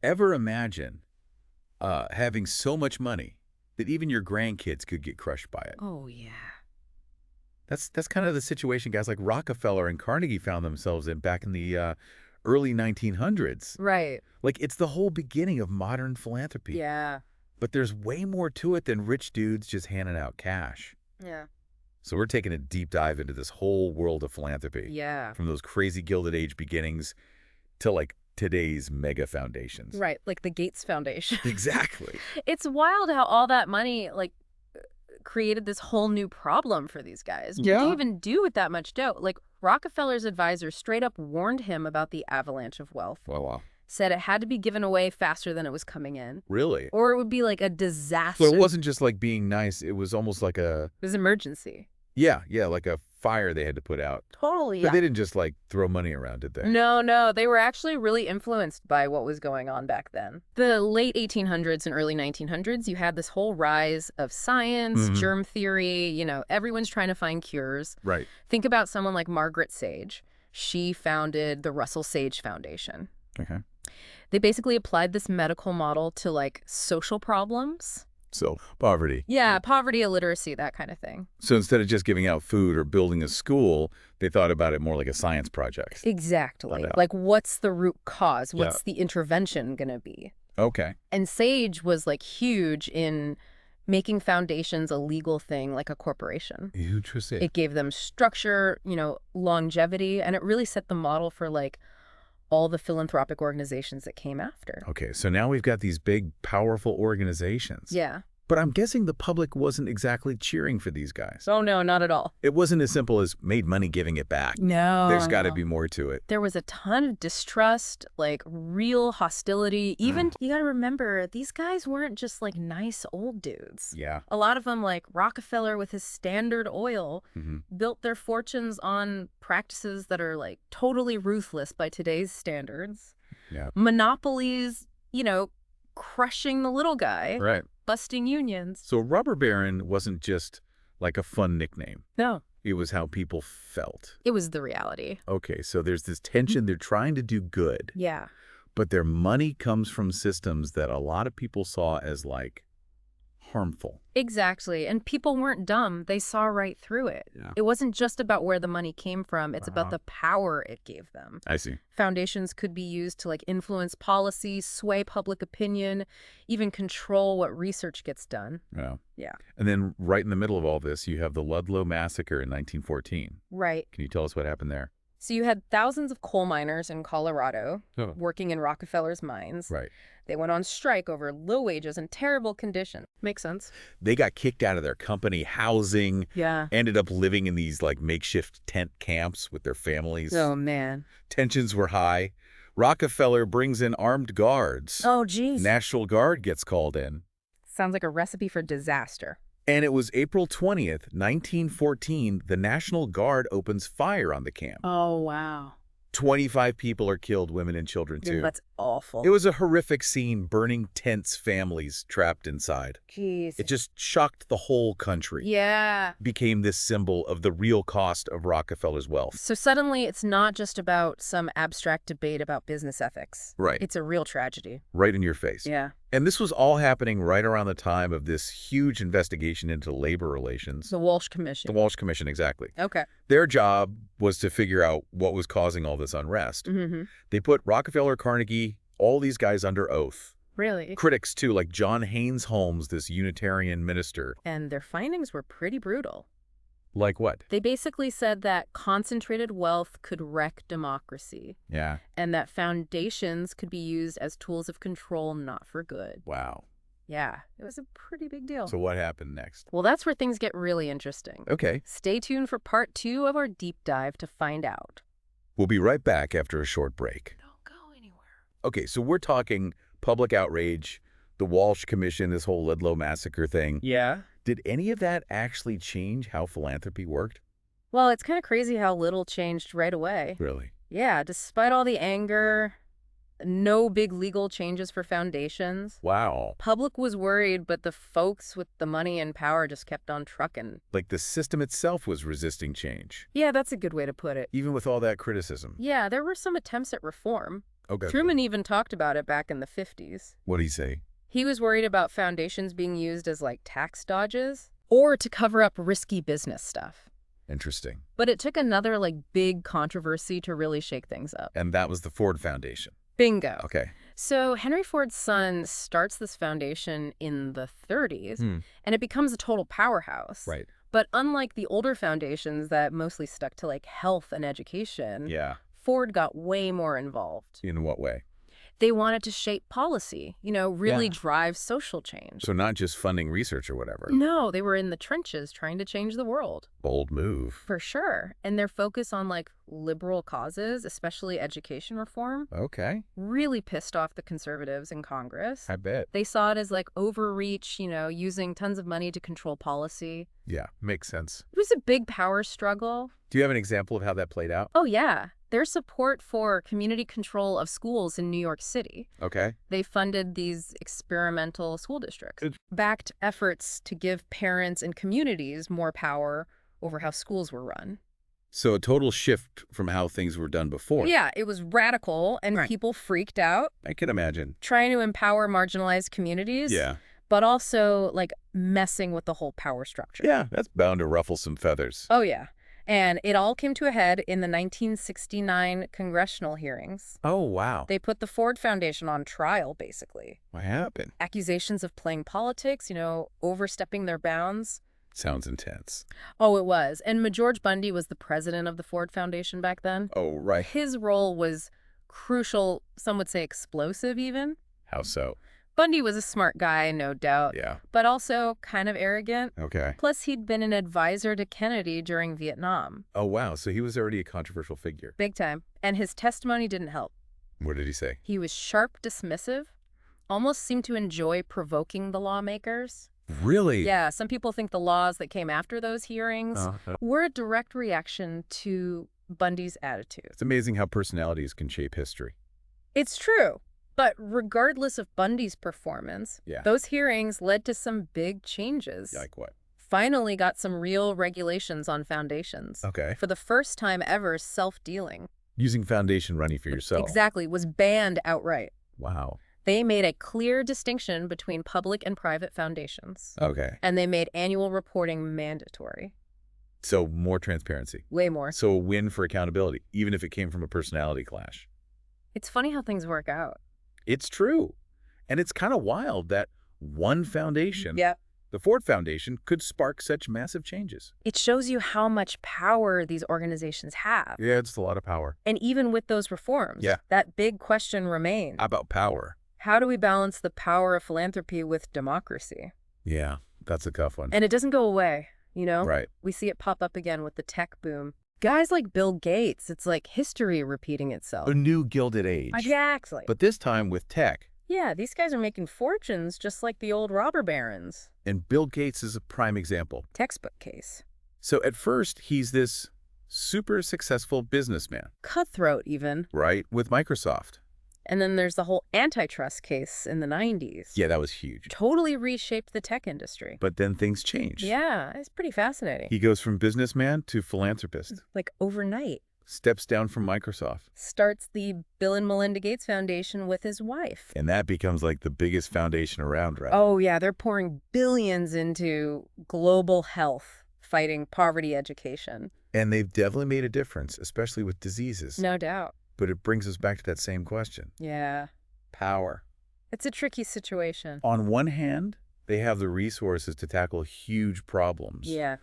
ever imagine having so much money that even your grandkids could get crushed by it? Oh, yeah. That's kind of the situation guys like Rockefeller and Carnegie found themselves in back in the early 1900s. Right. Like, it's the whole beginning of modern philanthropy. Yeah. But there's way more to it than rich dudes just handing out cash. Yeah. So we're taking a deep dive into this whole world of philanthropy. Yeah. From those crazy Gilded Age beginnings to, like, today's mega foundations. Right. Like the Gates Foundation. Exactly. It's wild how all that money, like, created this whole new problem for these guys. Yeah. What do you even do with that much dough? Like, Rockefeller's advisor straight up warned him about the avalanche of wealth. Wow. Said it had to be given away faster than it was coming in. Really? Or it would be like a disaster. So it wasn't just like being nice. It was almost like a... It was emergency. Yeah, like a fire they had to put out. Totally, But yeah. they didn't just, like, throw money around, did they? No. They were actually really influenced by what was going on back then. The late 1800s and early 1900s, you had this whole rise of science, germ theory, everyone's trying to find cures. Right. Think about someone like Margaret Sage. She founded the Russell Sage Foundation. Okay. They basically applied this medical model to, like, social problems. So, poverty. Yeah, poverty, illiteracy, that kind of thing. So instead of just giving out food or building a school, they thought about it more like a science project. Exactly. Yeah. Like, what's the root cause? What's the intervention going to be? Okay. And Sage was, like, huge in making foundations a legal thing, like a corporation. Interesting. It gave them structure, longevity, and it really set the model for, like, all the philanthropic organizations that came after. Okay, so now we've got these big, powerful organizations. Yeah. But I'm guessing the public wasn't exactly cheering for these guys. Oh, no, not at all. It wasn't as simple as made money giving it back. No. There's got to be more to it. There was a ton of distrust, like real hostility. Even, you got to remember, these guys weren't just like nice old dudes. Yeah. A lot of them, like Rockefeller with his Standard Oil, built their fortunes on practices that are like totally ruthless by today's standards. Yeah. Monopolies, crushing the little guy. Right. Busting unions. So Robber Baron wasn't just like a fun nickname. No. It was how people felt. It was the reality. Okay, so there's this tension. They're trying to do good. Yeah. But their money comes from systems that a lot of people saw as, like, harmful. Exactly. And people weren't dumb. They saw right through it. Yeah. It wasn't just about where the money came from. It's about the power it gave them. I see. Foundations could be used to, like, influence policy, sway public opinion, even control what research gets done. Yeah. Yeah. And then right in the middle of all this, you have the Ludlow Massacre in 1914. Right. Can you tell us what happened there? So you had thousands of coal miners in Colorado Oh. working in Rockefeller's mines. Right. They went on strike over low wages and terrible conditions. Makes sense. They got kicked out of their company housing, Yeah. ended up living in these, like, makeshift tent camps with their families. Oh, man. Tensions were high. Rockefeller brings in armed guards. Oh, geez. National Guard gets called in. Sounds like a recipe for disaster. And it was April 20th, 1914, the National Guard opens fire on the camp. Oh, wow. 25 people are killed, women and children, too. That's awful. It was a horrific scene, burning tents, families trapped inside. Jeez. It just shocked the whole country. Yeah. Became this symbol of the real cost of Rockefeller's wealth. So suddenly it's not just about some abstract debate about business ethics. Right. It's a real tragedy. Right in your face. Yeah. And this was all happening right around the time of this huge investigation into labor relations. The Walsh Commission. The Walsh Commission, exactly. Okay. Their job was to figure out what was causing all this unrest. Mm-hmm. They put Rockefeller, Carnegie, all these guys under oath. Really? Critics, too, like John Haynes Holmes, this Unitarian minister. And their findings were pretty brutal. Like what? They basically said that concentrated wealth could wreck democracy. Yeah. And that foundations could be used as tools of control, not for good. Wow. Yeah, it was a pretty big deal. So what happened next? Well, that's where things get really interesting. Okay. Stay tuned for part 2 of our deep dive to find out. We'll be right back after a short break. Don't go anywhere. Okay, so we're talking public outrage, the Walsh Commission, this whole Ludlow Massacre thing. Yeah. Did any of that actually change how philanthropy worked? Well, it's kind of crazy how little changed right away. Really? Yeah, despite all the anger, no big legal changes for foundations. Wow. Public was worried, but the folks with the money and power just kept on trucking. Like the system itself was resisting change, Yeah, that's a good way to put it. even with all that criticism. Yeah, there were some attempts at reform. Okay. Truman even talked about it back in the 50s. What'd he say? He was worried about foundations being used as like tax dodges or to cover up risky business stuff. Interesting. But it took another like big controversy to really shake things up. And that was the Ford Foundation. Bingo. Okay. So Henry Ford's son starts this foundation in the 30s, and it becomes a total powerhouse. Right. But unlike the older foundations that mostly stuck to like health and education, Yeah. Ford got way more involved. In what way? They wanted to shape policy, really Yeah. drive social change. So not just funding research or whatever. No, they were in the trenches trying to change the world. Bold move. For sure. And their focus on like liberal causes, especially education reform, Okay. really pissed off the conservatives in Congress. I bet. They saw it as like overreach, using tons of money to control policy. Yeah, makes sense. It was a big power struggle. Do you have an example of how that played out? Oh, yeah. Their support for community control of schools in New York City. Okay. They funded these experimental school districts, backed efforts to give parents and communities more power over how schools were run. So a total shift from how things were done before. Yeah, it was radical, and Right. people freaked out, I can imagine. trying to empower marginalized communities. Yeah. But also, like, messing with the whole power structure. Yeah, that's bound to ruffle some feathers. Oh, yeah. And it all came to a head in the 1969 congressional hearings. Oh, wow. They put the Ford Foundation on trial, basically. What happened? Accusations of playing politics, overstepping their bounds. Sounds intense. Oh, it was. And George Bundy was the president of the Ford Foundation back then. Oh, right. His role was crucial, some would say explosive even. How so? Bundy was a smart guy, no doubt, Yeah. but also kind of arrogant. Okay. Plus, he'd been an advisor to Kennedy during Vietnam. Oh, wow. So he was already a controversial figure. Big time. And his testimony didn't help. What did he say? He was sharp, dismissive, almost seemed to enjoy provoking the lawmakers. Really? Yeah, some people think the laws that came after those hearings were a direct reaction to Bundy's attitude. It's amazing how personalities can shape history. It's true. But regardless of Bundy's performance, Yeah. those hearings led to some big changes. Like what? Finally got some real regulations on foundations. Okay. For the first time ever, self-dealing. Using foundation money for yourself. Exactly, was banned outright. Wow. They made a clear distinction between public and private foundations. Okay. And they made annual reporting mandatory. So more transparency. Way more. So a win for accountability, even if it came from a personality clash. It's funny how things work out. It's true. And it's kind of wild that one foundation, Yeah. the Ford Foundation, could spark such massive changes. It shows you how much power these organizations have. Yeah, it's a lot of power. And even with those reforms, Yeah. that big question remains. How about power? How do we balance the power of philanthropy with democracy? Yeah, that's a tough one. And it doesn't go away, Right. We see it pop up again with the tech boom. Guys like Bill Gates, it's like history repeating itself. A new Gilded Age. Exactly. But this time with tech. Yeah, these guys are making fortunes just like the old robber barons. And Bill Gates is a prime example. Textbook case. So at first, he's this super successful businessman, Cutthroat, even. right, with Microsoft. And then there's the whole antitrust case in the 90s. Yeah, that was huge. Totally reshaped the tech industry. But then things change. Yeah, it's pretty fascinating. He goes from businessman to philanthropist, Like overnight. steps down from Microsoft. Starts the Bill and Melinda Gates Foundation with his wife. And that becomes like the biggest foundation around, right? Oh, yeah, they're pouring billions into global health, fighting poverty education. And they've definitely made a difference, especially with diseases. No doubt. But it brings us back to that same question. Yeah. Power. It's a tricky situation. On one hand, they have the resources to tackle huge problems. Yeah.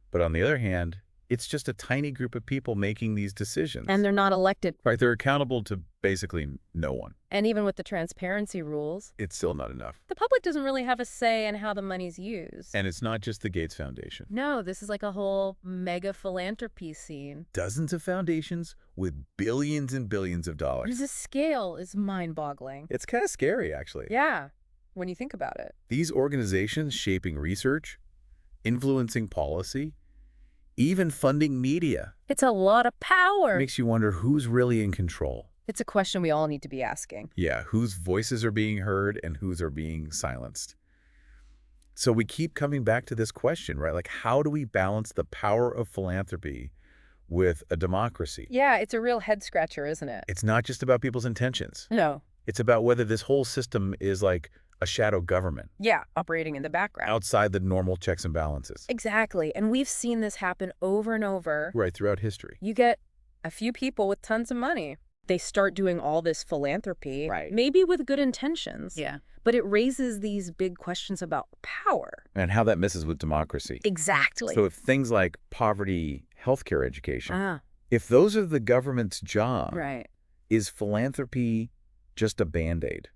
But on the other hand, it's just a tiny group of people making these decisions. And they're not elected. Right, they're accountable to basically no one. And even with the transparency rules, It's still not enough. the public doesn't really have a say in how the money's used. And it's not just the Gates Foundation. No, this is like a whole mega philanthropy scene. Dozens of foundations with billions and billions of dollars. The scale is mind-boggling. It's kind of scary, actually. Yeah, when you think about it. These organizations shaping research, influencing policy, even funding media. It's a lot of power. Makes you wonder who's really in control. It's a question we all need to be asking. Yeah, whose voices are being heard and whose are being silenced. So we keep coming back to this question, right? Like, how do we balance the power of philanthropy with a democracy. Yeah, it's a real head-scratcher, isn't it? It's not just about people's intentions. No. It's about whether this whole system is like a shadow government Yeah, operating in the background. outside the normal checks and balances. Exactly. And we've seen this happen over and over. Right, throughout history. You get a few people with tons of money. They start doing all this philanthropy, Right. maybe with good intentions. Yeah. But it raises these big questions about power. And how that messes with democracy. Exactly. So if things like poverty, healthcare education, Ah, if those are the government's job, right. is philanthropy just a Band-Aid?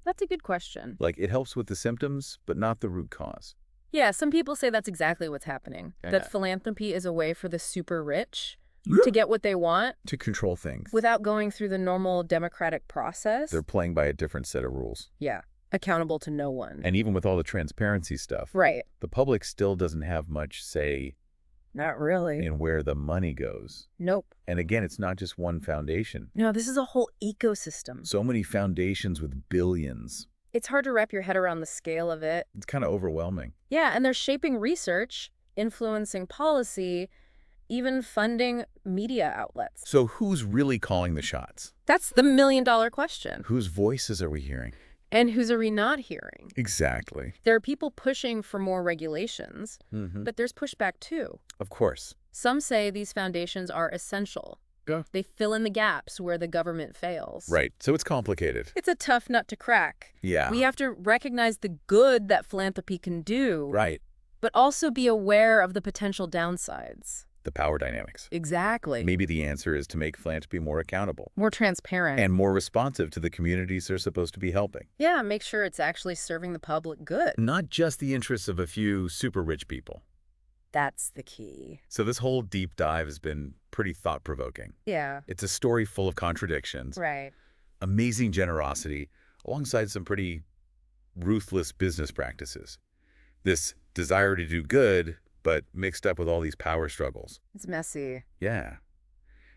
That's a good question. Like it helps with the symptoms, but not the root cause. Yeah, some people say that's exactly what's happening. Yeah. That philanthropy is a way for the super rich to get what they want To control things. without going through the normal democratic process. They're playing by a different set of rules. Yeah, accountable to no one. And even with all the transparency stuff, Right. the public still doesn't have much say Not really. in where the money goes. Nope. And again, it's not just one foundation. No, this is a whole ecosystem. So many foundations with billions. It's hard to wrap your head around the scale of it. It's kind of overwhelming. Yeah, and they're shaping research, influencing policy, even funding media outlets. So who's really calling the shots? That's the million-dollar question. Whose voices are we hearing? And whose are we not hearing? Exactly. There are people pushing for more regulations, Mm-hmm. but there's pushback too. Of course. Some say these foundations are essential. Yeah. They fill in the gaps where the government fails. Right. So it's complicated. It's a tough nut to crack. Yeah. We have to recognize the good that philanthropy can do, Right. but also be aware of the potential downsides. The power dynamics. Exactly. Maybe the answer is to make philanthropy more accountable More transparent. and more responsive to the communities they're supposed to be helping. yeah, make sure it's actually serving the public good. Not just the interests of a few super rich people. That's the key. So this whole deep dive has been pretty thought-provoking. Yeah. It's a story full of contradictions, Right. amazing generosity, alongside some pretty ruthless business practices. This desire to do good, but mixed up with all these power struggles. It's messy. Yeah.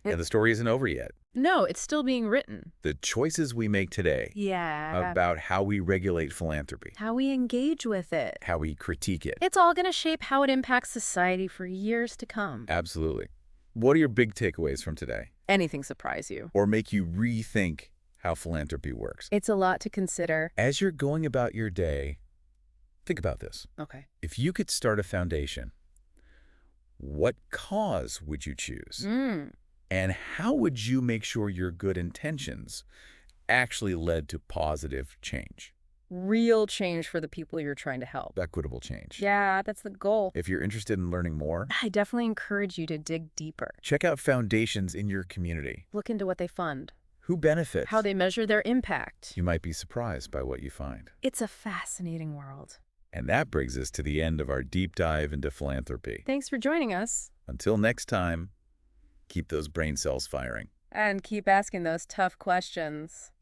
And the story isn't over yet. No, it's still being written. The choices we make today Yeah. about how we regulate philanthropy, How we engage with it. how we critique it. It's all going to shape how it impacts society for years to come. Absolutely. What are your big takeaways from today? Anything surprise you? Or make you rethink how philanthropy works? It's a lot to consider. As you're going about your day, think about this. Okay. If you could start a foundation, what cause would you choose? And how would you make sure your good intentions actually led to positive change? Real change for the people you're trying to help. Equitable change. Yeah, that's the goal. If you're interested in learning more, I definitely encourage you to dig deeper. check out foundations in your community. Look into what they fund, Who benefits? how they measure their impact. You might be surprised by what you find. It's a fascinating world. And that brings us to the end of our deep dive into philanthropy. Thanks for joining us. Until next time, keep those brain cells firing. And keep asking those tough questions.